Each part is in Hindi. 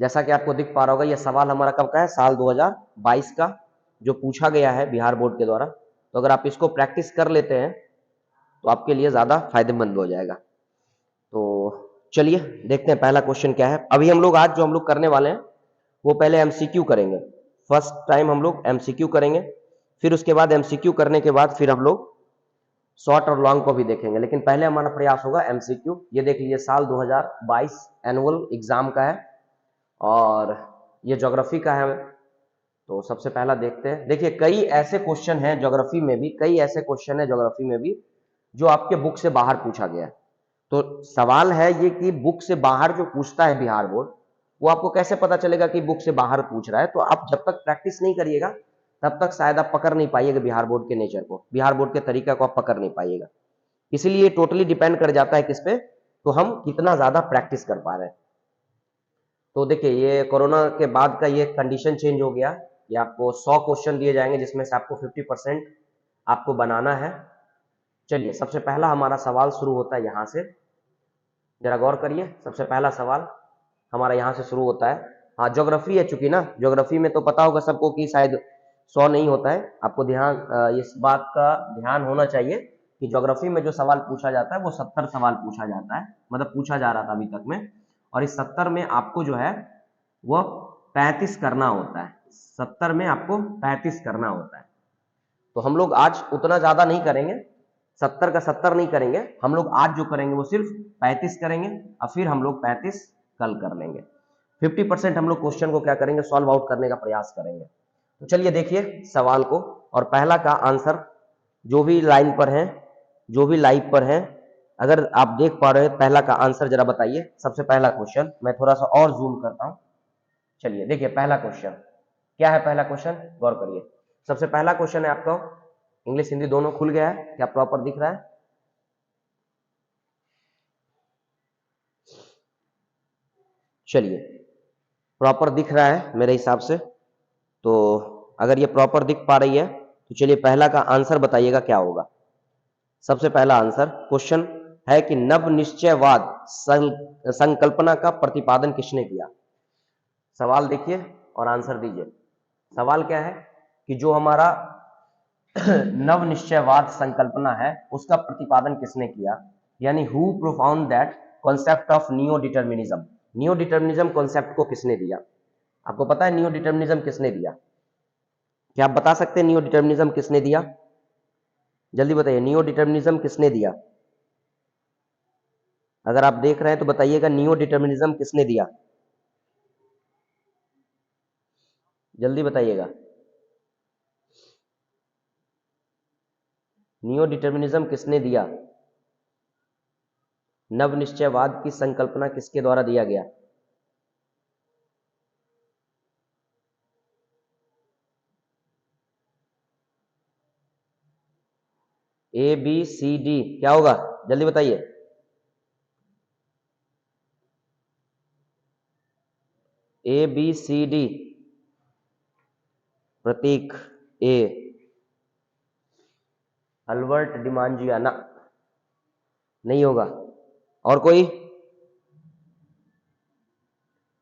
जैसा कि आपको दिख पा रहा होगा, ये सवाल हमारा कब का है, साल 2022 का, जो पूछा गया है बिहार बोर्ड के द्वारा। तो अगर आप इसको प्रैक्टिस कर लेते हैं तो आपके लिए ज्यादा फायदेमंद हो जाएगा। तो चलिए देखते हैं पहला क्वेश्चन क्या है। अभी हम लोग आज जो हम लोग करने वाले हैं वो पहले एमसीक्यू करेंगे। फर्स्ट टाइम हम लोग एमसीक्यू करेंगे, फिर उसके बाद एमसीक्यू करने के बाद फिर हम लोग शॉर्ट और लॉन्ग को भी देखेंगे, लेकिन पहले हमारा प्रयास होगा एमसीक्यू। ये देख लीजिए, साल 2022 एनुअल एग्जाम का है और ये ज्योग्राफी का है। तो सबसे पहला देखते हैं। देखिए, कई ऐसे क्वेश्चन हैं ज्योग्राफी में भी, कई ऐसे क्वेश्चन है ज्योग्राफी में भी जो आपके बुक से बाहर पूछा गया है। तो सवाल है ये कि बुक से बाहर जो पूछता है बिहार बोर्ड, वो आपको कैसे पता चलेगा कि बुक से बाहर पूछ रहा है। तो आप जब तक प्रैक्टिस नहीं करिएगा तब तक शायद आप पकड़ नहीं पाइएगा बिहार बोर्ड के नेचर को, बिहार बोर्ड के तरीका को आप पकड़ नहीं पाइएगा। इसीलिए टोटली डिपेंड कर जाता है किस पे, तो हम कितना ज्यादा प्रैक्टिस कर पा रहे हैं। तो देखिए, ये कोरोना के बाद का ये कंडीशन चेंज हो गया। ये आपको 100 क्वेश्चन दिए जाएंगे जिसमें से आपको 50% आपको बनाना है। चलिए, सबसे पहला हमारा सवाल शुरू होता है यहाँ से। जरा गौर करिए, सबसे पहला सवाल हमारा यहाँ से शुरू होता है। हाँ, ज्योग्राफी है चूंकि ना, ज्योग्राफी में तो पता होगा सबको कि शायद 100 नहीं होता है। आपको ध्यान इस बात का ध्यान होना चाहिए कि ज्योग्राफी में जो सवाल पूछा जाता है वो 70 सवाल पूछा जाता है, मतलब पूछा जा रहा था अभी तक में। और इस 70 में आपको जो है वो 35 करना होता है। 70 में आपको 35 करना होता है। तो हम लोग आज उतना ज्यादा नहीं करेंगे, 70 का 70 नहीं करेंगे हम लोग। आज जो करेंगे वो सिर्फ 35 करेंगे और फिर हम लोग 35 कल कर लेंगे। 50% हम लोग क्वेश्चन को क्या करेंगे, सॉल्व आउट करने का प्रयास करेंगे। तो चलिए देखिए सवाल को, और पहला का आंसर जो भी लाइन पर है, जो भी लाइव पर है, अगर आप देख पा रहे हैं पहला का आंसर जरा बताइए। सबसे पहला क्वेश्चन मैं थोड़ा सा और जूम करता हूं। चलिए देखिए, पहला क्वेश्चन क्या है। पहला क्वेश्चन गौर करिए, सबसे पहला क्वेश्चन है आपका, इंग्लिश हिंदी दोनों खुल गया है, क्या प्रॉपर दिख रहा है? चलिए, प्रॉपर दिख रहा है मेरे हिसाब से। तो अगर ये प्रॉपर दिख पा रही है तो चलिए पहला का आंसर बताइएगा क्या होगा। सबसे पहला आंसर क्वेश्चन है कि नव निश्चयवाद संकल्पना का प्रतिपादन किसने किया। सवाल देखिए और आंसर दीजिए। सवाल क्या है कि जो हमारा नव निश्चयवाद संकल्पना है उसका प्रतिपादन किसने किया, यानी who profound that concept of neo determinism. Neo determinism concept को किसने दिया? आपको पता है नियो डिटर्मिनिज्म किसने दिया? क्या आप बता सकते हैं नियो डिटर्मिनिज्म किसने दिया? जल्दी बताइए, नियो डिटर्मिनिज्म किसने दिया? अगर आप देख रहे हैं तो बताइएगा, नियो डिटर्मिनिज्म किसने दिया? जल्दी बताइएगा, नियो डिटर्मिनिज्म किसने दिया? नव निश्चयवाद की संकल्पना किसके द्वारा दिया गया? ए बी सी डी क्या होगा, जल्दी बताइए। A B C D, Prateek A, Albert डिमांजियाना नहीं होगा। और कोई?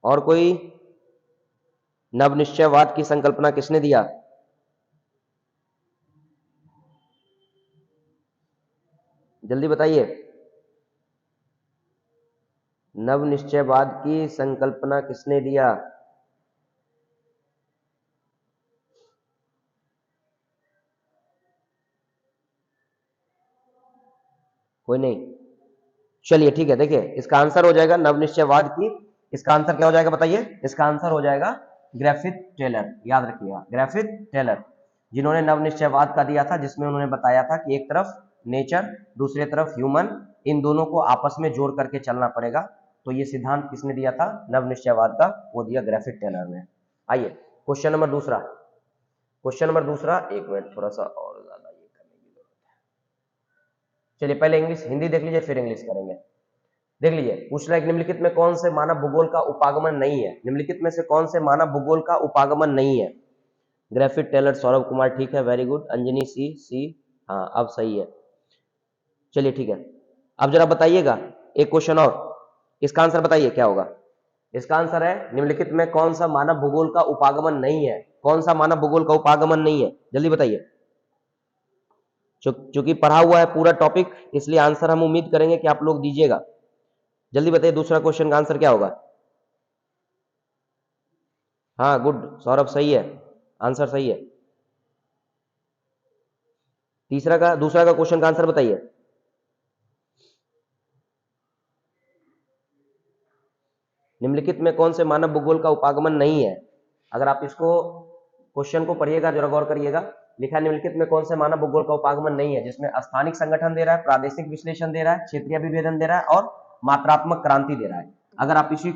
और कोई? नव निश्चयवाद की संकल्पना किसने दिया? जल्दी बताइए, नव निश्चयवाद की संकल्पना किसने दिया? कोई नहीं। चलिए ठीक है, देखिए इसका आंसर हो जाएगा नव निश्चयवाद की, इसका आंसर क्या हो जाएगा बताइए? इसका आंसर हो जाएगा ग्रिफिथ टेलर। याद रखिएगा, ग्रिफिथ टेलर, जिन्होंने नव निश्चयवाद का दिया था, जिसमें उन्होंने बताया था कि एक तरफ नेचर, दूसरी तरफ ह्यूमन, इन दोनों को आपस में जोड़ करके चलना पड़ेगा। तो ये सिद्धांत किसने दिया था नव निश्चयवाद का? वो दिया ग्रिफिथ टेलर ने। आइए क्वेश्चन नंबर दूसरा। क्वेश्चन नंबर दूसरा, एक मिनट, थोड़ा सा और ज्यादा ये करने की जरूरत है। चलिए पहले इंग्लिश हिंदी देख लीजिए फिर इंग्लिश करेंगे। देख लीजिए, पूछ रहा है निम्नलिखित में कौन से मानव भूगोल का उपागमन नहीं है। निम्नलिखित में से कौन से मानव भूगोल का उपागमन नहीं है? ग्रिफिथ टेलर, सौरभ कुमार, ठीक है, वेरी गुड। अंजनी सी सी, हाँ अब सही है। चलिए ठीक है, अब जरा बताइएगा एक क्वेश्चन और, इसका आंसर बताइए क्या होगा। इसका आंसर है निम्नलिखित में कौन सा मानव भूगोल का उपागमन नहीं है? कौन सा मानव भूगोल का उपागमन नहीं है? जल्दी बताइए। चूंकि पढ़ा हुआ है पूरा टॉपिक, इसलिए आंसर हम उम्मीद करेंगे कि आप लोग दीजिएगा। जल्दी बताइए दूसरा क्वेश्चन का आंसर क्या होगा? हाँ गुड सौरभ, सही है, आंसर सही है। दूसरा का क्वेश्चन का आंसर बताइए। निम्नलिखित में कौन से मानव भूगोल का उपागमन नहीं है? अगर आप इसको क्वेश्चन को पढ़िएगा, जरा गौर करिएगा। लिखा है निम्नलिखित में कौन से मानव भूगोल का उपागमन नहीं है, जिसमें स्थानिक संगठन दे रहा है, प्रादेशिक विश्लेषण दे रहा है, क्षेत्रीय विभेदन दे रहा है और मात्रात्मक क्रांति दे रहा है। अगर आप इसी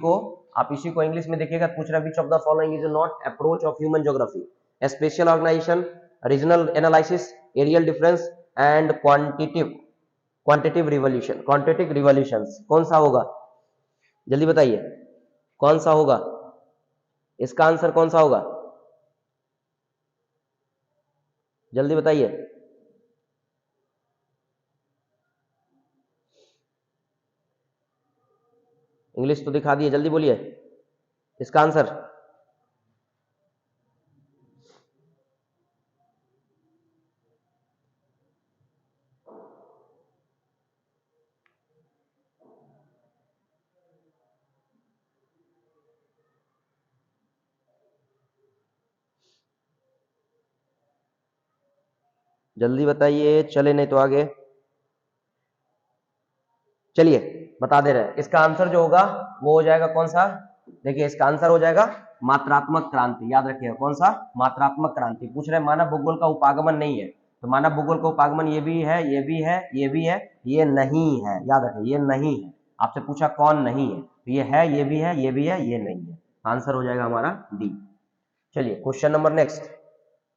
को इंग्लिश में देखिएगा, पूछ रहा है which of the following is not approach of human geography? Special organisation, regional analysis, areal difference and quantitative revolutions. कौन सा होगा? जल्दी बताइए कौन सा होगा? इसका आंसर कौन सा होगा? जल्दी बताइए। इंग्लिश तो दिखा दिए, जल्दी बोलिए इसका आंसर। जल्दी बताइए, चले नहीं तो आगे। चलिए बता दे रहे हैं, इसका आंसर जो होगा वो हो जाएगा कौन सा? देखिए इसका आंसर हो जाएगा मात्रात्मक क्रांति। याद रखिएगा कौन सा? मात्रात्मक क्रांति। पूछ रहे मानव भूगोल का उपागमन नहीं है, तो मानव भूगोल का उपागमन ये भी है, ये भी है, ये भी है, ये नहीं है। याद रखिए ये नहीं है। आपसे पूछा कौन नहीं है, तो ये है, ये भी है, ये भी है, ये नहीं है। आंसर हो जाएगा हमारा डी। चलिए क्वेश्चन नंबर नेक्स्ट।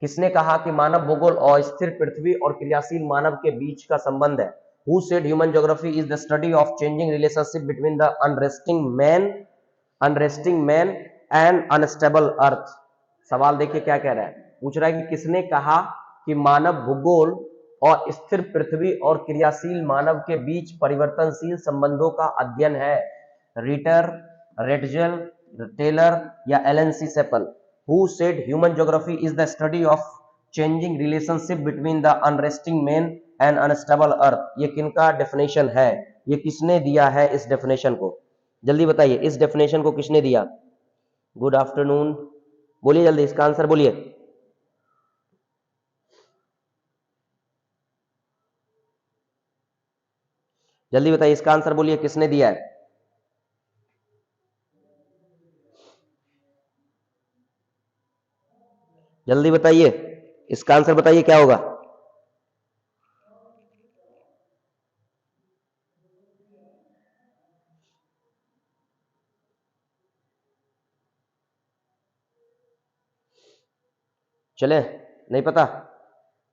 किसने कहा कि मानव भूगोल अस्थिर पृथ्वी और क्रियाशील मानव के बीच का संबंध है? Who said human geography is the study of changing relationship between the unresting man and unstable earth? सवाल देखिए क्या कह रहा है। पूछ रहा है कि किसने कहा कि मानव भूगोल और स्थिर पृथ्वी और क्रियाशील मानव के बीच परिवर्तनशील संबंधों का अध्ययन है? रीटर, रेटजेल, टेलर या Ellen C Semple? Who said human geography is the study of changing relationship between the unresting man and unstable earth? ये किनका डेफिनेशन है? ये किसने दिया है इस डेफिनेशन को? जल्दी बताइए इस डेफिनेशन को किसने दिया? गुड आफ्टरनून, बोलिए जल्दी इसका आंसर बोलिए। जल्दी बताइए इसका आंसर बोलिए, किसने दिया है? जल्दी बताइए इसका आंसर बताइए क्या होगा? चले नहीं पता?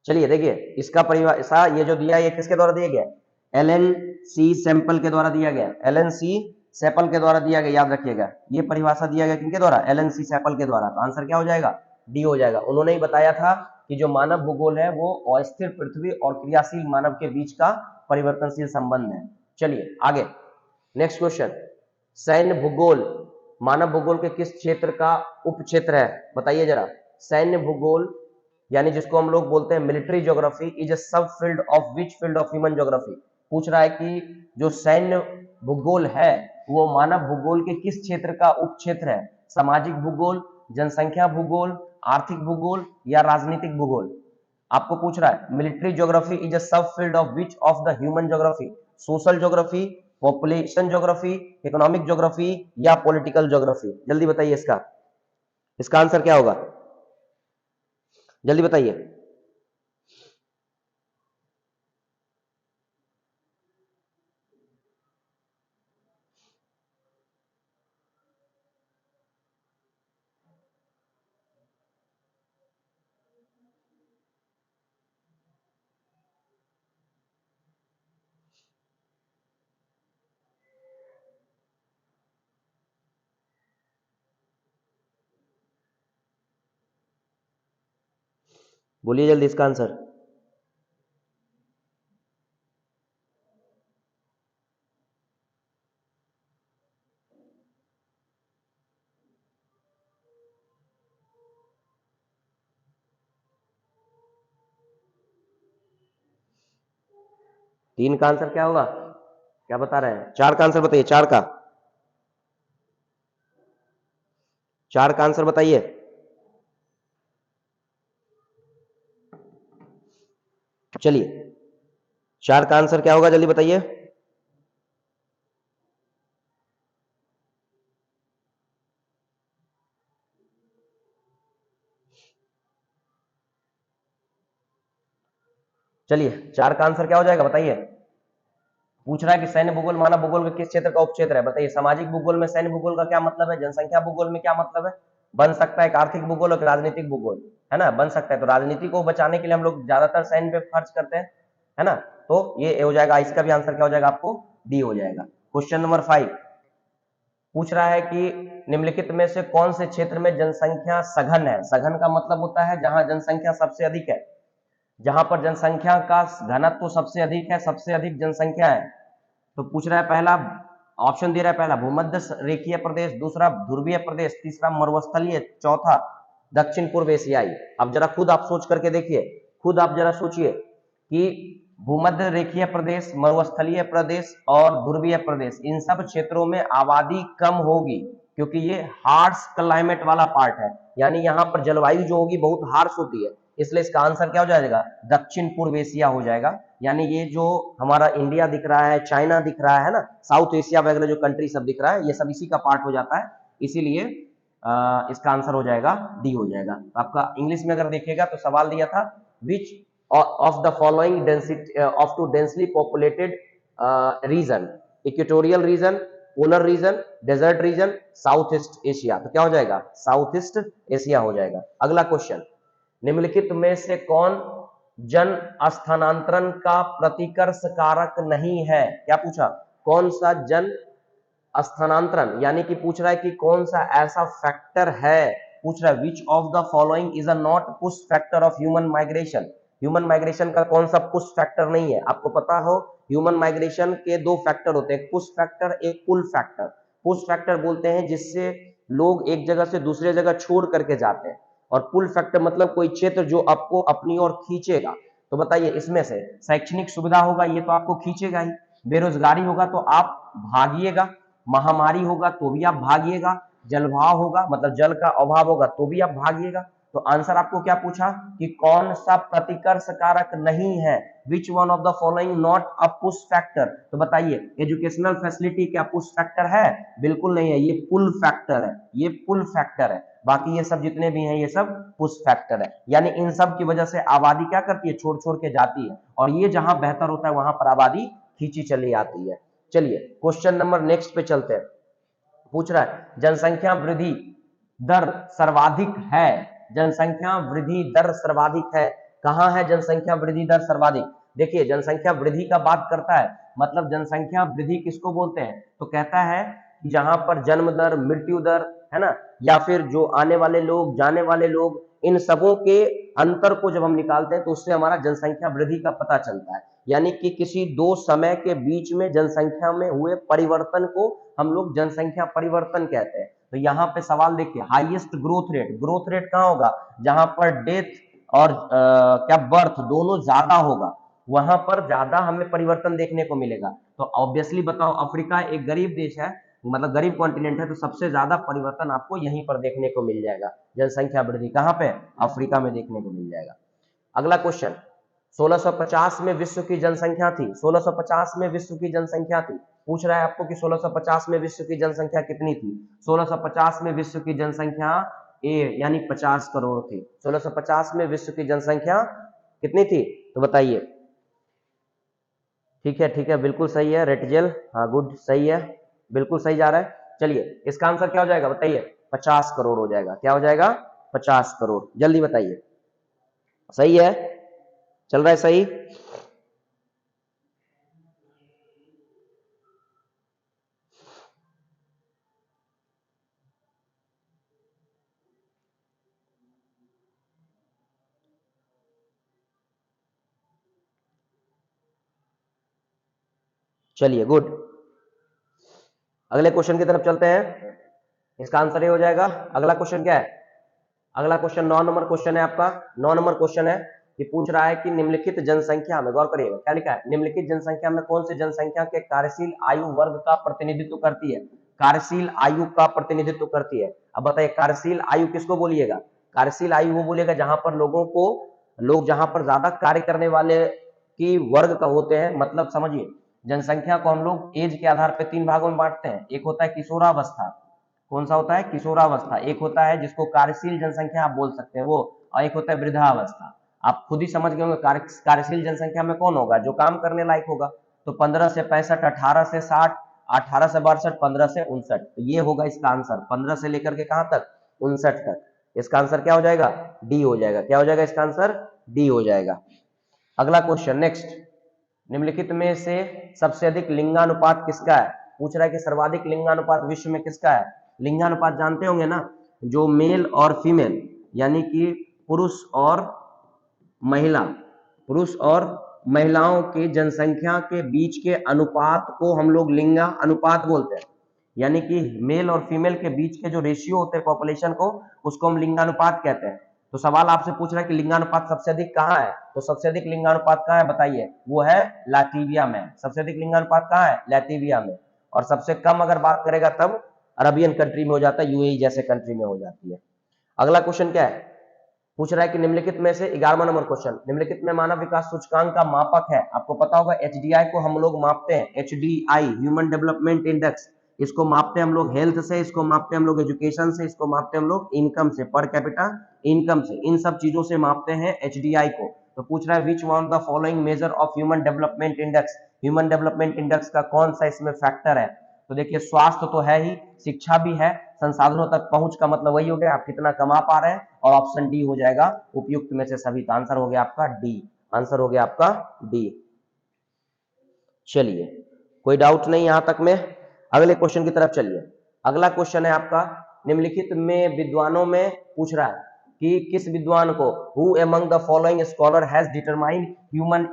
चलिए देखिए इसका परिभाषा ये जो दिया है ये किसके द्वारा दिया गया? एलन सी सैंपल के द्वारा दिया गया। एलन सी सैपल के द्वारा दिया गया, याद रखिएगा। ये परिभाषा दिया गया किनके द्वारा? एलन सी सैपल के द्वारा। तो आंसर क्या हो जाएगा? डी हो जाएगा। उन्होंने ही बताया था कि जो मानव भूगोल है वो अस्थिर पृथ्वी और क्रियाशील मानव के बीच का परिवर्तनशील संबंध है। चलिए आगे नेक्स्ट क्वेश्चन। सैन्य भूगोल मानव भूगोल के किस क्षेत्र का उप क्षेत्र है? बताइए जरा। सैन्य भूगोल यानी जिसको हम लोग बोलते हैं मिलिट्री ज्योग्राफी इज अ सब field of which field of human geography? पूछ रहा है कि जो सैन्य भूगोल है वो मानव भूगोल के किस क्षेत्र का उप क्षेत्र है? सामाजिक भूगोल, जनसंख्या भूगोल, आर्थिक भूगोल या राजनीतिक भूगोल? आपको पूछ रहा है मिलिट्री ज्योग्राफी इज अ सब field of which of the human geography? Social geography, population geography, economic geography या पॉलिटिकल ज्योग्राफी? जल्दी बताइए इसका आंसर क्या होगा? जल्दी बताइए। बोलिए जल्दी इसका आंसर। 3 का आंसर क्या होगा, क्या बता रहे हैं? 4 का आंसर बताइए, 4 का, 4 का आंसर बताइए। चलिए 4 का आंसर क्या होगा, जल्दी बताइए। चलिए 4 का आंसर क्या हो जाएगा बताइए। पूछ रहा है कि सैन्य भूगोल मानव भूगोल के किस क्षेत्र का उपक्षेत्र है, बताइए। सामाजिक भूगोल में सैन्य भूगोल का क्या मतलब है, जनसंख्या भूगोल में क्या मतलब है, बन सकता है एक आर्थिक भूगोल और राजनीतिक भूगोल, है ना, बन सकता है। तो राजनीति को बचाने के लिए हम लोग ज्यादातर सैन्य पे खर्च करते हैं, है ना। तो ये हो जाएगा, इसका भी आंसर क्या हो जाएगा आपको, डी हो जाएगा। क्वेश्चन नंबर 5 पूछ रहा है कि निम्नलिखित में से कौन से क्षेत्र में जनसंख्या सघन है। सघन का मतलब होता है जहां जनसंख्या सबसे अधिक है, जहां पर जनसंख्या का घनत्व तो सबसे अधिक है, सबसे अधिक जनसंख्या है। तो पूछ रहा है, पहला ऑप्शन दे रहा है, पहला भूमध्य रेखीय प्रदेश, दूसरा ध्रुवीय प्रदेश, तीसरा मरुस्थलीय, चौथा दक्षिण पूर्व एशियाई। अब जरा खुद आप सोच करके देखिए, खुद आप जरा सोचिए कि भूमध्य रेखीय प्रदेश, मरुस्थलीय प्रदेश और ध्रुवीय प्रदेश, इन सब क्षेत्रों में आबादी कम होगी क्योंकि ये हार्श क्लाइमेट वाला पार्ट है, यानी यहाँ पर जलवायु जो होगी बहुत हार्श होती है, इसलिए इसका आंसर क्या हो जाएगा, दक्षिण पूर्व एशिया हो जाएगा। यानी ये जो हमारा इंडिया दिख रहा है, चाइना दिख रहा है ना, साउथ एशिया वगैरह जो कंट्री सब दिख रहा है, ये सब इसी का पार्ट हो जाता है, इसीलिए इसका आंसर हो जाएगा डी हो जाएगा। तो आपका इंग्लिश में अगर देखिएगा तो सवाल दिया था, which of the following density of to densely populated region, equatorial region, polar region, desert region, South East Asia. तो क्या हो जाएगा, साउथ ईस्ट एशिया हो जाएगा। अगला क्वेश्चन, निम्नलिखित में से कौन जन स्थानांतरण का प्रतिकर्ष कारक नहीं है। क्या पूछा, कौन सा जन स्थानांतरण, यानी कि पूछ रहा है कि कौन सा ऐसा फैक्टर है, पूछ रहा है which of the following is a not push factor of human migration. Human migration का कौन सा पुश फैक्टर नहीं है। आपको पता हो ह्यूमन माइग्रेशन के 2 फैक्टर होते हैं, एक पुश फैक्टर, एक पुल फैक्टर। पुश फैक्टर बोलते हैं जिससे लोग एक जगह से दूसरे जगह छोड़ करके जाते हैं, और पुल फैक्टर मतलब कोई क्षेत्र जो आपको अपनी ओर खींचेगा। तो बताइए इसमें से शैक्षणिक सुविधा होगा, ये तो आपको खींचेगा ही, बेरोजगारी होगा तो आप भागिएगा, महामारी होगा तो भी आप भागिएगा, जलभाव होगा मतलब जल का अभाव होगा तो भी आप भागिएगा। तो आंसर आपको क्या पूछा कि कौन सा प्रतिकर्ष कारक नहीं है, which one of the following not a push factor. तो बताइए एजुकेशनल फैसिलिटी क्या पुश फैक्टर है, बिल्कुल नहीं है, ये पुल फैक्टर है, ये पुल फैक्टर है। बाकी ये सब जितने भी हैं ये सब पुश फैक्टर है, यानी इन सब की वजह से आबादी क्या करती है, छोड़ छोड़ के जाती है, और ये जहां बेहतर होता है वहां पर आबादी खींची चली आती है। चलिए क्वेश्चन नंबर नेक्स्ट पे चलते हैं। पूछ रहा है जनसंख्या वृद्धि दर सर्वाधिक है, जनसंख्या वृद्धि दर सर्वाधिक है, कहां है जनसंख्या वृद्धि दर सर्वाधिक। देखिए जनसंख्या वृद्धि का बात करता है, मतलब जनसंख्या वृद्धि किसको बोलते हैं, तो कहता है कि जहां पर जन्म दर, मृत्यु दर, है ना, या फिर जो आने वाले लोग, जाने वाले लोग, इन सबों के अंतर को जब हम निकालते हैं तो उससे हमारा जनसंख्या वृद्धि का पता चलता है। यानी कि किसी 2 समय के बीच में जनसंख्या में हुए परिवर्तन को हम लोग जनसंख्या परिवर्तन कहते हैं। तो यहाँ पे सवाल देखिए, highest growth rate, growth rate कहाँ होगा, जहां पर डेथ और क्या बर्थ दोनों ज्यादा होगा, वहां पर ज्यादा हमें परिवर्तन देखने को मिलेगा। तो ऑब्वियसली बताओ, अफ्रीका एक गरीब देश है, मतलब गरीब कॉन्टिनेंट है, तो सबसे ज्यादा परिवर्तन आपको यहीं पर देखने को मिल जाएगा। जनसंख्या वृद्धि कहां पे, अफ्रीका में देखने को मिल जाएगा। अगला क्वेश्चन, 1650 में विश्व की जनसंख्या थी, 1650 में विश्व की जनसंख्या थी, पूछ रहा है आपको कि 1650 में विश्व की जनसंख्या कितनी थी। 1650 में विश्व की जनसंख्या ए यानी 50 करोड़ थी। 1650 में विश्व की जनसंख्या कितनी थी, तो बताइए। ठीक है बिल्कुल सही है रेटजेल, हाँ गुड, सही है, बिल्कुल सही जा रहा है। चलिए इसका आंसर क्या हो जाएगा बताइए, 50 करोड़ हो जाएगा। क्या हो जाएगा, 50 करोड़, जल्दी बताइए। सही है, चल रहा है सही। चलिए गुड, अगले क्वेश्चन की तरफ चलते हैं। इसका आंसर ये हो जाएगा। अगला क्वेश्चन क्या है, अगला क्वेश्चन 9 नंबर क्वेश्चन है आपका, 9 नंबर क्वेश्चन है। कि पूछ रहा है कि निम्नलिखित जनसंख्या में, गौर करिएगा क्या लिखा है, निम्नलिखित जनसंख्या में कौन सी जनसंख्या के कार्यशील आयु वर्ग का प्रतिनिधित्व करती है, कार्यशील आयु का प्रतिनिधित्व करती है। अब बताइए कार्यशील आयु किसको बोलिएगा, कार्यशील आयु वो बोलिएगा जहां पर लोग जहां पर ज्यादा कार्य करने वाले की वर्ग का होते हैं। मतलब समझिए जनसंख्या को हम लोग एज के आधार पर 3 भागों में बांटते हैं। एक होता है किशोरावस्था, कौन सा होता है, किशोरावस्था। एक होता है जिसको कार्यशील जनसंख्या आप बोल सकते हैं वो, और एक होता है वृद्धावस्था। आप खुद ही समझ गए होंगे कार्यशील जनसंख्या में कौन होगा, जो काम करने लायक होगा। तो 15 से 65, 18 से 60, 18 से 62, 15 से 59, तो ये होगा इसका आंसर। 15 से लेकर के कहां तक, 59 तक। इसका आंसर क्या हो जाएगा, डी हो जाएगा। क्या हो जाएगा इसका आंसर, डी हो जाएगा। अगला क्वेश्चन नेक्स्ट, निम्नलिखित में से सबसे अधिक लिंगानुपात किसका है। पूछ रहा है कि सर्वाधिक लिंगानुपात विश्व में किसका है। लिंगानुपात जानते होंगे ना, जो मेल और फीमेल यानी कि पुरुष और महिलाओं की जनसंख्या के बीच के अनुपात को हम लोग लिंगा अनुपात बोलते हैं। यानी कि मेल और फीमेल के बीच के जो रेशियो होते हैं पॉपुलेशन को, उसको हम लिंगानुपात कहते हैं। तो सवाल आपसे पूछ रहा है कि लिंगानुपात सबसे अधिक कहाँ है, तो सबसे अधिक लिंगानुपात कहाँ है बताइए, वो है लातविया में। सबसे अधिक लिंगानुपात कहाँ है, लातविया में। और सबसे कम अगर बात करेगा तब अरबियन कंट्री में हो जाता है, यूएई जैसे कंट्री में हो जाती है। अगला क्वेश्चन क्या है, पूछ रहा है कि निम्नलिखित में से 11वां नंबर क्वेश्चन, निम्नलिखित में मानव विकास सूचकांक का मापक है। आपको पता होगा एचडीआई को हम लोग मापते हैं, एचडीआई ह्यूमन डेवलपमेंट इंडेक्स, इसको मापते हैं हम लोग हेल्थ से, इसको मापते हैं हम लोग एजुकेशन से, इसको मापते हैं हम लोग इनकम से, पर कैपिटा इनकम से, इन सब चीजों से मापते हैं एचडीआई को। तो पूछ रहा है which one of the following measure of human development index, human development index का कौन सा इसमें फैक्टर है। तो देखिए स्वास्थ्य तो है ही, शिक्षा भी है, संसाधनों तक पहुंच का मतलब वही हो गया आप कितना कमा पा रहे हैं, और ऑप्शन डी हो जाएगा उपयुक्त में से सभी। का आंसर हो गया आपका डी, आंसर हो गया आपका डी। चलिए कोई डाउट नहीं यहां तक में, अगले क्वेश्चन की तरफ चलिए। अगला क्वेश्चन है आपका, निम्नलिखित में विद्वानों में पूछ रहा है कि किस विद्वान को, who among the following scholar has determined human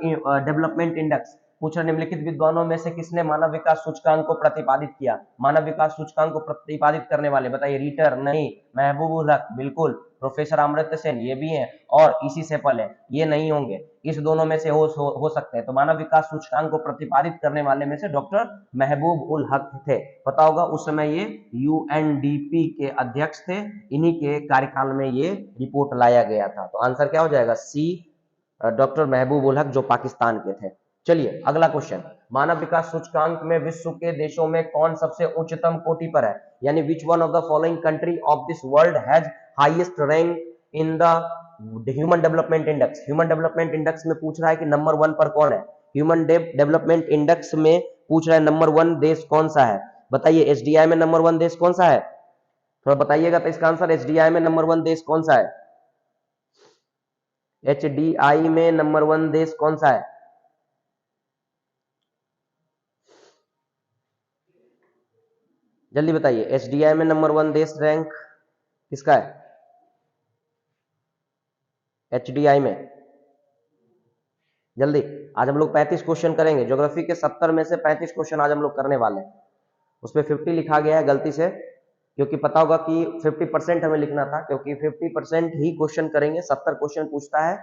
development index. पूछ रहा निम्नलिखित विद्वानों में से किसने मानव विकास सूचकांक को प्रतिपादित किया। मानव विकास सूचकांक को प्रतिपादित करने वाले बताइए, रीटर नहीं, महबूब उल हक बिल्कुल, प्रोफेसर अमर्त्य सेन ये भी हैं, और इसी से पहले ये नहीं होंगे, इस दोनों में से हो सकते हैं। तो मानव विकास सूचकांक को प्रतिपादित करने वाले में से डॉक्टर महबूब उल हक थे। पता होगा उस समय ये यूएनडीपी के अध्यक्ष थे, इन्हीं के कार्यकाल में ये रिपोर्ट लाया गया था। तो आंसर क्या हो जाएगा, सी, डॉक्टर महबूब उल हक जो पाकिस्तान के थे। चलिए अगला क्वेश्चन, मानव विकास सूचकांक में विश्व के देशों में कौन सबसे उच्चतम कोटि पर है, यानी which one of the following country of this world has highest rank in the human development index. Human development index में पूछ रहा है कि नंबर 1 पर कौन है, ह्यूमन डेवलपमेंट इंडेक्स में पूछ रहा है नंबर 1 देश कौन सा है। बताइए एचडीआई में नंबर 1 देश कौन सा है, थोड़ा बताइएगा तो इसका आंसर, एचडीआई में नंबर 1 देश कौन सा है, एचडीआई में नंबर 1 देश कौन सा है। जल्दी बताइए, एचडीआई में नंबर 1 देश रैंक किसका है, एचडीआई में। जल्दी, आज हम लोग 35 क्वेश्चन करेंगे, ज्योग्राफी के 70 में से 35 क्वेश्चन आज हम लोग करने वाले हैं। उसमें 50 लिखा गया है गलती से, क्योंकि पता होगा कि 50% हमें लिखना था, क्योंकि 50% ही क्वेश्चन करेंगे, 70 क्वेश्चन पूछता है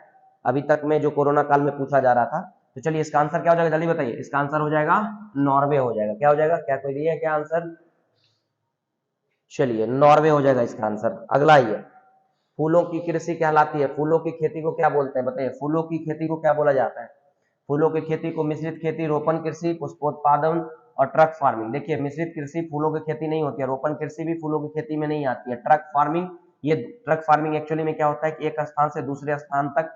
अभी तक में जो कोरोना काल में पूछा जा रहा था। तो चलिए इसका आंसर क्या हो जाएगा, जल्दी बताइए, इसका आंसर हो जाएगा नॉर्वे हो जाएगा। क्या हो जाएगा, क्या कोई दिया है क्या आंसर, चलिए नॉर्वे हो जाएगा इसका आंसर। अगला आइए, फूलों की कृषि कहलाती है, फूलों की खेती को क्या बोलते हैं बताइए, फूलों की खेती को क्या बोला जाता है। फूलों की खेती को मिश्रित खेती, रोपण कृषि, पुष्पोत्पादन और ट्रक फार्मिंग। देखिए मिश्रित कृषि फूलों की खेती नहीं होती है, रोपण कृषि भी फूलों की खेती में नहीं आती है। ट्रक फार्मिंग, ये ट्रक फार्मिंग एक्चुअली में क्या होता है कि एक स्थान से दूसरे स्थान तक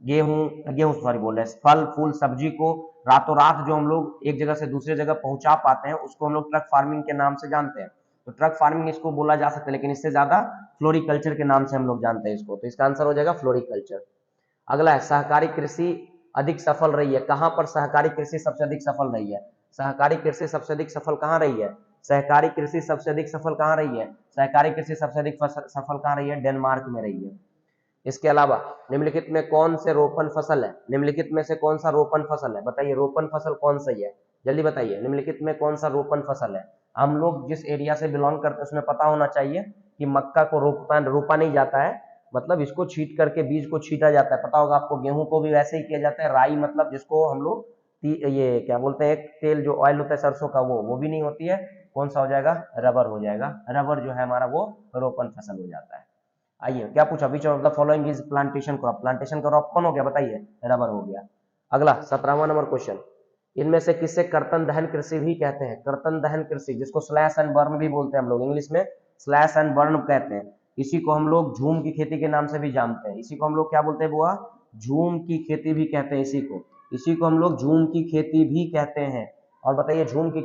गेहूं सॉरी बोल रहे हैं, फल फूल सब्जी को रातों रात जो हम लोग एक जगह से दूसरी जगह पहुंचा पाते हैं, उसको हम लोग ट्रक फार्मिंग के नाम से जानते हैं। तो ट्रक फार्मिंग इसको बोला जा सकता है, लेकिन इससे ज्यादा फ्लोरिकल्चर के नाम से हम लोग जानते हैं इसको। तो इसका आंसर हो जाएगा फ्लोरिकल्चर। अगला है, सहकारी कृषि अधिक सफल रही है, कहां पर सहकारी कृषि सबसे अधिक सफल रही है। सहकारी कृषि सबसे अधिक सफल कहां रही है, सहकारी कृषि सबसे अधिक सफल कहां रही है, सहकारी कृषि सबसे अधिक सफल कहां रही है, डेनमार्क में रही है। इसके अलावा निम्नलिखित में कौन से रोपण फसल है, निम्नलिखित में से कौन सा रोपण फसल है, बताइए रोपण फसल कौन सी है, जल्दी बताइए, निम्नलिखित में कौन सा रोपण फसल है। हम लोग जिस एरिया से बिलोंग करते हैं उसमें पता होना चाहिए कि मक्का को रोपा नहीं जाता है, मतलब इसको छीट करके बीज को छीटा जाता है, पता होगा आपको। गेहूं को भी वैसे ही किया जाता है। राई मतलब जिसको हम लोग ये क्या बोलते हैं, एक तेल जो ऑयल होता है सरसों का, वो भी नहीं होती है। कौन सा हो जाएगा, रबर हो जाएगा। रबर जो है हमारा वो रोपण फसल हो जाता है। आइए, क्या पूछा, विच of the following is plantation crop. Plantation crop कौन हो गया बताइए, रबर हो गया। अगला 17वां नंबर क्वेश्चन, इनमें से किससे कर्तन दहन कृषि भी कहते हैं। कर्तन दहन कृषि, जिसको स्लैश एंड बर्न भी बोलते हैं हम लोग, इंग्लिश में स्लैश एंड बर्न कहते हैं। इसी को हम लोग झूम की खेती के नाम से भी जानते हैं। इसी को हम लोग क्या बोलते हैं बुआ, झूम की खेती भी कहते हैं। इसी को हम लोग झूम की खेती भी कहते हैं। और बताइए, झूम की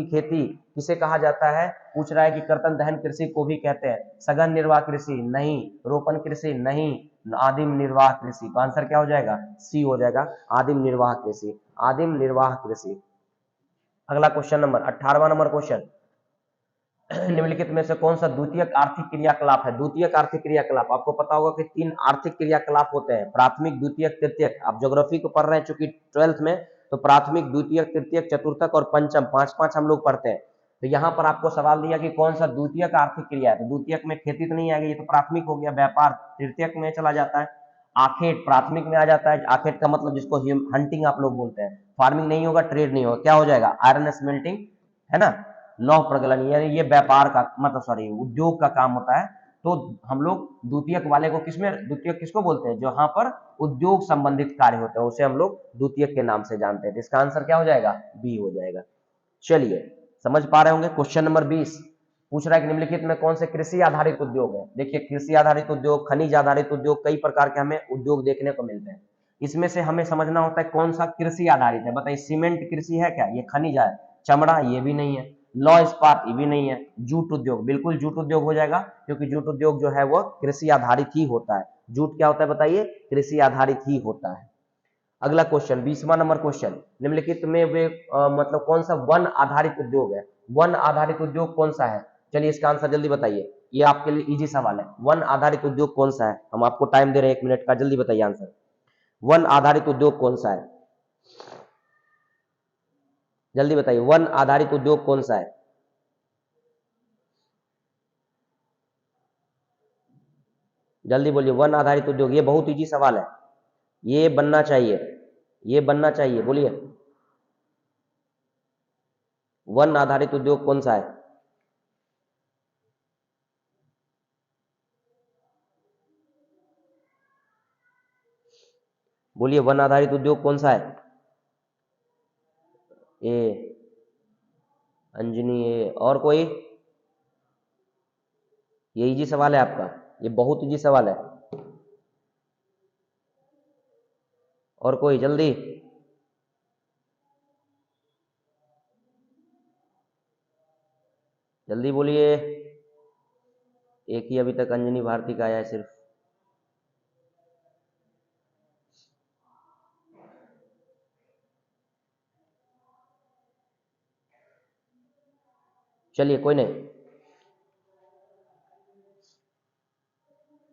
खेती किसे कहा जाता है। पूछ रहा है कि कर्तन दहन कृषि को भी कहते हैं। सघन निर्वाह कृषि नहीं, रोपण कृषि नहीं, आदिम निर्वाह कृषि। तो आंसर क्या हो जाएगा, सी हो जाएगा, आदिम निर्वाह कृषि। आदिम निर्वाह कृषि। अगला क्वेश्चन नंबर 18वां नंबर क्वेश्चन, निम्नलिखित में से कौन सा द्वितीयक आर्थिक क्रियाकलाप है। द्वितीयक आर्थिक क्रियाकलाप, आपको पता होगा कि 3 आर्थिक क्रियाकलाप होते हैं, प्राथमिक, द्वितीयक, तृतीयक। आप ज्योग्राफी को पढ़ रहे हैं चूंकि 12th में, तो प्राथमिक, द्वितीयक, तृतीयक, चतुर्थक और पंचम, 5-5 हम लोग पढ़ते हैं। तो यहाँ पर आपको सवाल दिया कि कौन सा द्वितीयक आर्थिक क्रिया है। तो द्वितीयक में खेती तो नहीं आएगी, ये तो प्राथमिक हो गया। व्यापार तृतीयक में चला जाता है। आखेट प्राथमिक में आ जाता है। आखेट का मतलब जिसको हंटिंग आप लोग बोलते हैं। फार्मिंग नहीं होगा, ट्रेड नहीं होगा, क्या हो जाएगा, आयरन स्मेल्टिंग, है ना। लौह प्रगलन, यानी ये व्यापार का मतलब सॉरी उद्योग का काम होता है। तो हम लोग द्वितीयक वाले को किसमें, द्वितीयक किसको बोलते हैं, जहां पर उद्योग संबंधित कार्य होते हैं, उसे हम लोग द्वितीयक के नाम से जानते हैं। तो इसका आंसर क्या हो जाएगा, बी हो जाएगा। चलिए, समझ पा रहे होंगे। क्वेश्चन नंबर 20 पूछ रहा है कि निम्नलिखित में कौन से कृषि आधारित उद्योग है। देखिए, कृषि आधारित उद्योग, खनिज आधारित उद्योग, कई प्रकार के हमें उद्योग देखने को मिलते हैं। इसमें से हमें समझना होता है कौन सा कृषि आधारित है। बताइए, सीमेंट कृषि है क्या, ये खनिज है। चमड़ा, ये भी नहीं है। लॉ इस्पात, ये भी नहीं है। जूट उद्योग, बिल्कुल जूट उद्योग हो जाएगा, क्योंकि जूट उद्योग जो है वो कृषि आधारित ही होता है। जूट क्या होता है बताइए, कृषि आधारित ही होता है। अगला क्वेश्चन 20वां नंबर क्वेश्चन, निम्नलिखित में वे मतलब कौन सा वन आधारित उद्योग है। वन आधारित उद्योग कौन सा है, चलिए इसका आंसर जल्दी बताइए। ये आपके लिए इजी सवाल है। वन आधारित उद्योग कौन सा है, हम आपको टाइम दे रहे हैं 1 मिनट का, जल्दी बताइए आंसर। वन आधारित उद्योग कौन सा है, जल्दी बताइए, वन आधारित उद्योग कौन सा है। जल्दी बोलिए, वन आधारित उद्योग, ये बहुत इजी सवाल है, ये बनना चाहिए, ये बनना चाहिए, बोलिए। वन आधारित उद्योग कौन सा है। बोलिए, वन आधारित उद्योग कौन सा है। ए, अंजनी ए, और कोई। ये इजी सवाल है आपका, ये बहुत इजी सवाल है। और कोई, जल्दी। जल्दी बोलिए, एक ही अभी तक अंजनी भारती का आया है सिर्फ। चलिए, कोई नहीं,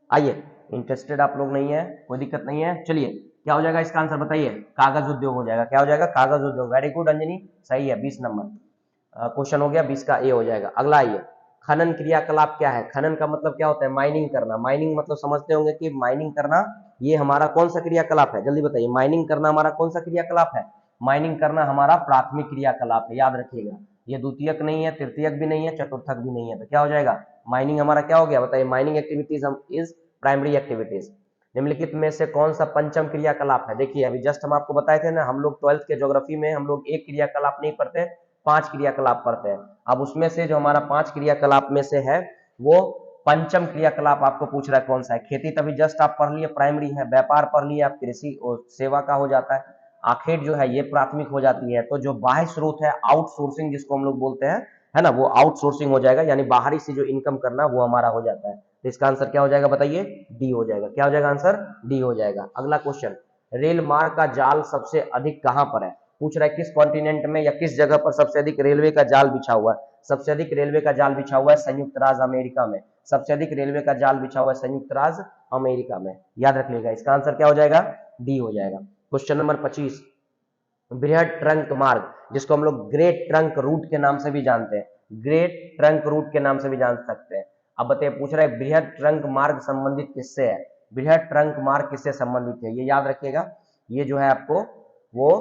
आइए, इंटरेस्टेड आप लोग नहीं है, कोई दिक्कत नहीं है। चलिए, क्या हो जाएगा इसका आंसर बताइए, कागज उद्योग हो जाएगा। क्या हो जाएगा, कागज उद्योग। वेरी गुड अंजनी, सही है। 20 नंबर क्वेश्चन हो गया, 20 का ए हो जाएगा। अगला आइए, खनन क्रियाकलाप क्या है। खनन का मतलब क्या होता है, माइनिंग करना। माइनिंग मतलब समझते होंगे कि माइनिंग करना ये हमारा कौन सा क्रियाकलाप है, जल्दी बताइए। माइनिंग करना हमारा कौन सा क्रियाकलाप है। माइनिंग करना हमारा प्राथमिक क्रियाकलाप है, याद रखिएगा। ये द्वितीयक नहीं है, तृतीयक भी नहीं है, चतुर्थक भी नहीं है। तो क्या हो जाएगा, माइनिंग हमारा क्या हो गया बताइए। माइनिंग एक्टिविटीज हम इज प्राइमरी एक्टिविटीज। निम्नलिखित में से कौन सा पंचम क्रियाकलाप है। देखिए, अभी जस्ट हम आपको बताए थे ना, हम लोग 12th के ज्योग्राफी में हम लोग एक क्रियाकलाप नहीं पढ़ते, 5 क्रियाकलाप पढ़ते हैं। अब उसमें से जो हमारा 5 क्रियाकलाप में से है, वो पंचम क्रियाकलाप आपको पूछ रहा है कौन सा है। खेती तभी जस्ट आप पढ़ लिए, प्राइमरी है। व्यापार पढ़ लिए आप, कृषि और सेवा का हो जाता है। आखेट जो है ये प्राथमिक हो जाती है। तो जो बाह्य स्रोत है, आउटसोर्सिंग जिसको हम लोग बोलते हैं, है ना, वो आउटसोर्सिंग हो जाएगा, यानी बाहरी से जो इनकम करना वो हमारा हो जाता है। तो इसका आंसर क्या हो जाएगा बताइए, डी हो जाएगा। क्या हो जाएगा आंसर, डी हो जाएगा। अगला क्वेश्चन, रेल मार्ग का जाल सबसे अधिक कहां पर है। पूछ रहा है किस कॉन्टिनेंट में या किस जगह पर सबसे अधिक रेलवे का जाल बिछा हुआ है। सबसे अधिक रेलवे का जाल बिछा हुआ है संयुक्त राज्य अमेरिका में। सबसे अधिक रेलवे का जाल बिछा हुआ है संयुक्त राज्य अमेरिका में, याद रख लीजिएगा। इसका आंसर क्या हो जाएगा, डी हो जाएगा। क्वेश्चन नंबर 25, बृहद ट्रंक मार्ग, जिसको हम लोग ग्रेट ट्रंक रूट के नाम से भी जानते हैं, ग्रेट ट्रंक रूट के नाम से भी जान सकते हैं। अब बताइए, पूछ रहा है बृहद ट्रंक मार्ग संबंधित किससे है? बृहद ट्रंक मार्ग किससे संबंधित है? ये याद रखिएगा, ये जो है आपको वो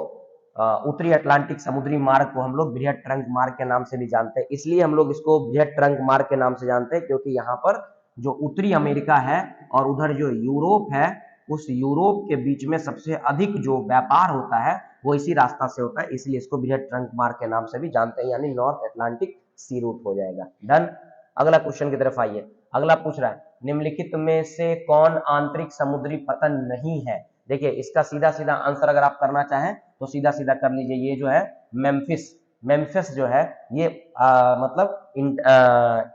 उत्तरी अटलांटिक समुद्री मार्ग को हम लोग बृहद ट्रंक मार्ग के नाम से भी जानते हैं। इसलिए हम लोग इसको बृहद ट्रंक मार्ग के नाम से जानते हैं क्योंकि यहाँ पर जो उत्तरी अमेरिका है और उधर जो यूरोप है, उस यूरोप के बीच में सबसे अधिक जो व्यापार होता है वो इसी रास्ता से होता है, इसलिए इसको बृहद ट्रंक मार्ग के नाम से भी जानते हैं, यानी नॉर्थ अटलांटिक सी रूट हो जाएगा। डन। अगला क्वेश्चन की तरफ आइए। अगला पूछ रहा है निम्नलिखित में से कौन आंतरिक समुद्री पतन नहीं है? देखिए, इसका सीधा सीधा आंसर अगर आप करना चाहें तो सीधा सीधा कर लीजिए। ये जो है मेम्फिस, मेम्फिस जो है ये मतलब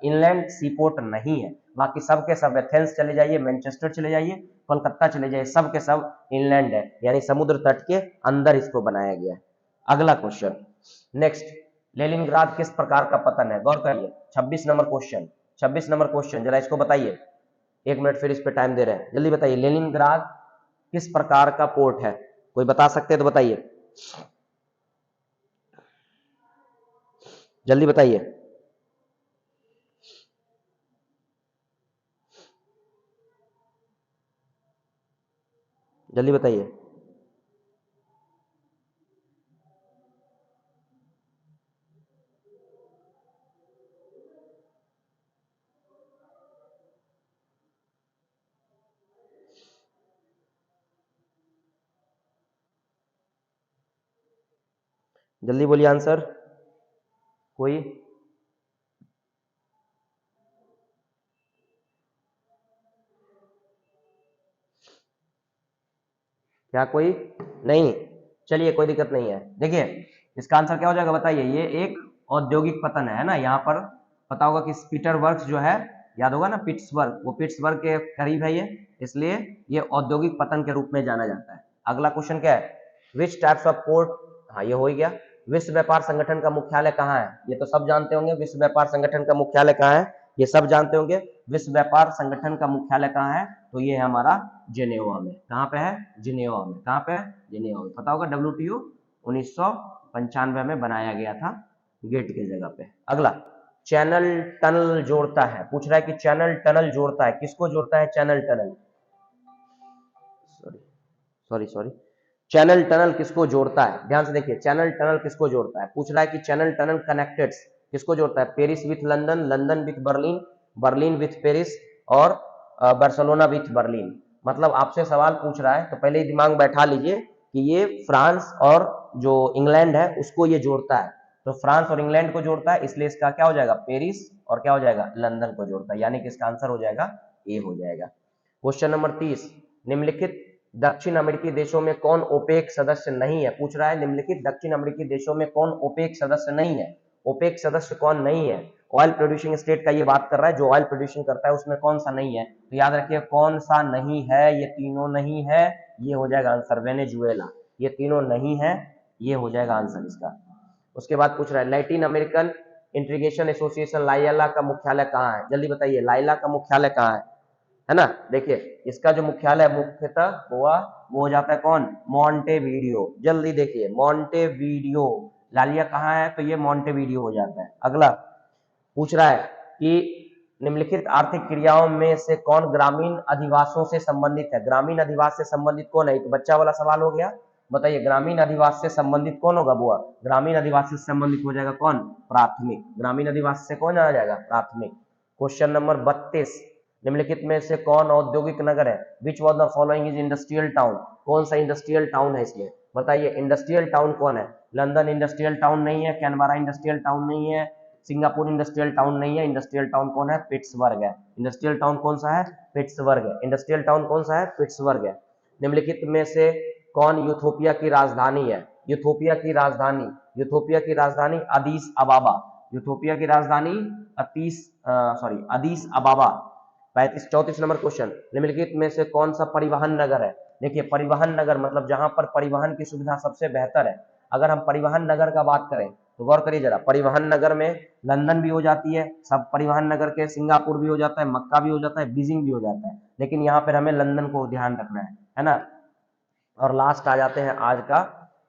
इनलैंड सीपोर्ट नहीं है। बाकी सब के सब एथेंस चले जाइए, मैनचेस्टर चले जाइए, कोलकाता चले जाइए, सब के सब इनलैंड है, यानी समुद्र तट के अंदर इसको बनाया गया है। अगला क्वेश्चन नेक्स्ट, लेनिनग्राद किस प्रकार का पतन है? गौर करिए, 26 नंबर क्वेश्चन, 26 नंबर क्वेश्चन, जरा इसको बताइए। 1 मिनट फिर इस पे टाइम दे रहे हैं, जल्दी बताइए। लेनिनग्राद किस प्रकार का पोर्ट है? कोई बता सकते हैं तो बताइए, जल्दी बताइए। जल्दी बताइए। जल्दी बोलिए आंसर कोई। क्या कोई नहीं? चलिए कोई दिक्कत नहीं है। देखिए, इसका आंसर क्या हो जाएगा बताइए। ये एक औद्योगिक पतन है ना, यहाँ पर पता होगा कि पीटर वर्क्स जो है, याद होगा ना, पिट्सबर्ग, वो पिट्सबर्ग के करीब है ये, इसलिए ये औद्योगिक पतन के रूप में जाना जाता है। अगला क्वेश्चन क्या है? विच टाइप्स ऑफ पोर्ट, हाँ ये हो ही गया। विश्व व्यापार संगठन का मुख्यालय कहाँ है? ये तो सब जानते होंगे। विश्व व्यापार संगठन का मुख्यालय कहाँ है? ये सब जानते होंगे। विश्व व्यापार संगठन का मुख्यालय कहाँ है? तो ये है हमारा जेनेवा में। कहाँ पे है? जिनेवा में। कहाँ पे? जिनेवा में। पता होगा WTO 1995 में बनाया गया था, गेट की जगह पे। अगला, चैनल टनल जोड़ता है। पूछ रहा है कि चैनल टनल जोड़ता है, किसको जोड़ता है channel tunnel? Sorry sorry sorry, channel tunnel किसको जोड़ता है? ध्यान से देखिए, चैनल टनल किसको जोड़ता है? पूछ रहा है कि चैनल टनल कनेक्टेड किसको जोड़ता है? Paris with London, London with Berlin, Berlin with Paris और बार्सिलोना विथ बर्लिन। मतलब आपसे सवाल पूछ रहा है तो पहले ही दिमाग बैठा लीजिए कि ये फ्रांस और जो इंग्लैंड है उसको ये जोड़ता है, तो फ्रांस और इंग्लैंड को जोड़ता है, इसलिए इसका क्या हो जाएगा? पेरिस, और क्या हो जाएगा? लंदन को जोड़ता है, यानी कि इसका आंसर हो जाएगा ए हो जाएगा। क्वेश्चन नंबर 30, निम्नलिखित दक्षिण अमेरिकी देशों में कौन ओपेक सदस्य नहीं है? पूछ रहा है निम्नलिखित दक्षिण अमेरिकी देशों में कौन ओपेक सदस्य नहीं है? ओपेक सदस्य कौन नहीं है? ऑयल प्रोड्यूसिंग स्टेट का ये बात कर रहा है, जो ऑयल प्रोड्यूसिंग करता है उसमें कौन सा नहीं है? तो याद रखिए, कौन सा नहीं है? ये तीनों नहीं है, ये हो जाएगा आंसर वेनेजुएला। ये तीनों नहीं है, ये हो जाएगा आंसर इसका। उसके बाद पूछ रहा है Latin American integration association Laila का मुख्यालय कहाँ है? जल्दी बताइए, लाइला का मुख्यालय कहाँ है ना? देखिए, इसका जो मुख्यालय मुख्यतः हुआ वो हो जाता है कौन? मॉन्टेवीडियो। जल्दी देखिए, मॉन्टेवीडियो। लालिया कहाँ है? तो ये मॉन्टेवीडियो हो जाता है। अगला पूछ रहा है कि निम्नलिखित आर्थिक क्रियाओं में से कौन ग्रामीण अधिवासों से संबंधित है? ग्रामीण अधिवास से संबंधित कौन है? तो बच्चा वाला सवाल हो गया। बताइए, ग्रामीण अधिवास से संबंधित कौन होगा बुआ? ग्रामीण अधिवास से संबंधित हो जाएगा कौन? प्राथमिक। ग्रामीण अधिवास से कौन आ जाएगा? प्राथमिक। क्वेश्चन नंबर 32, निम्नलिखित में से कौन औद्योगिक नगर है? Which one the following is industrial town? कौन सा इंडस्ट्रियल टाउन है इसमें? बताइए, इंडस्ट्रियल टाउन कौन है? लंदन इंडस्ट्रियल टाउन नहीं है, कैनबरा इंडस्ट्रियल टाउन नहीं है, सिंगापुर इंडस्ट्रियल टाउन नहीं है। इंडस्ट्रियल टाउन कौन है? पिट्सबर्ग है। इंडस्ट्रियल टाउन कौन सा है? पिट्सबर्ग है। इंडस्ट्रियल टाउन कौन सा है? पिट्सबर्ग है। निम्नलिखित में से कौन यूथोपिया की राजधानी है? यूथोपिया की राजधानी, यूथोपिया की राजधानी अदीस अबाबा। यूथोपिया की राजधानी अदीस अबाबा। 34 नंबर क्वेश्चन, निम्नलिखित में से कौन सा परिवहन नगर है? देखिए, परिवहन नगर मतलब जहां पर परिवहन की सुविधा सबसे बेहतर है। अगर हम परिवहन नगर का बात करें तो गौर करिए जरा, परिवहन नगर में लंदन भी हो जाती है, सब परिवहन नगर के सिंगापुर भी हो जाता है, मक्का भी हो जाता है, बीजिंग भी हो जाता है, लेकिन यहाँ पर हमें लंदन को ध्यान रखना है ना। और लास्ट आ जाते हैं आज का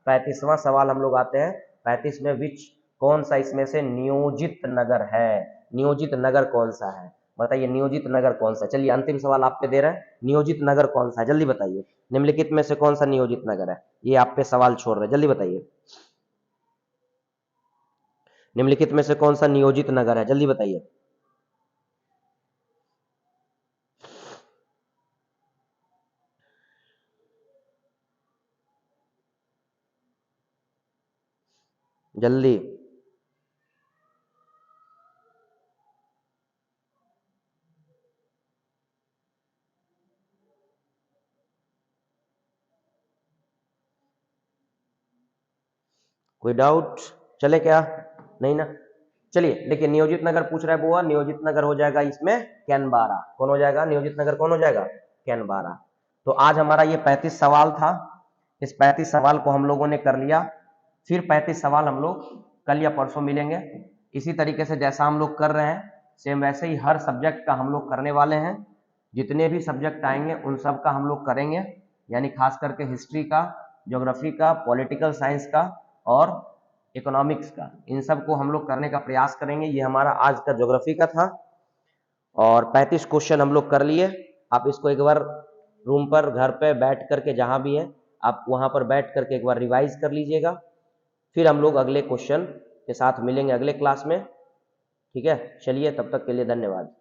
35वां सवाल, हम लोग आते हैं 35 में, विच कौन सा इसमें से नियोजित नगर है? नियोजित नगर कौन सा है? बताइए नियोजित नगर कौन सा। चलिए अंतिम सवाल आप पे दे रहे हैं, नियोजित नगर कौन सा है, जल्दी बताइए। निम्नलिखित में से कौन सा नियोजित नगर है, ये आप पे सवाल छोड़ रहे हैं, जल्दी बताइए। निम्नलिखित में से कौन सा नियोजित नगर है, जल्दी बताइए। जल्दी। कोई डाउट चले क्या, नहीं ना। चलिए देखिए नियोजित नगर पूछ रहा है बुआ, नियोजित नगर हो जाएगा इसमें कैनबारा। कौन हो जाएगा नियोजित नगर, कौन हो जाएगा, कैनबारा। तो आज हमारा ये 35 सवाल था, इस 35 सवाल को हम लोगों ने कर लिया। फिर 35 सवाल हम लोग कल या परसों मिलेंगे, इसी तरीके से जैसा हम लोग कर रहे हैं सेम वैसे ही हर सब्जेक्ट का हम लोग करने वाले हैं। जितने भी सब्जेक्ट आएंगे उन सब का हम लोग करेंगे, यानी खास करके हिस्ट्री का, ज्योग्राफी का, पॉलिटिकल साइंस का और इकोनॉमिक्स का, इन सब को हम लोग करने का प्रयास करेंगे। ये हमारा आज का ज्योग्राफी का था और 35 क्वेश्चन हम लोग कर लिए। आप इसको एक बार रूम पर घर पे बैठ करके जहां भी है आप वहां पर बैठ करके एक बार रिवाइज कर लीजिएगा। फिर हम लोग अगले क्वेश्चन के साथ मिलेंगे अगले क्लास में, ठीक है। चलिए तब तक के लिए धन्यवाद।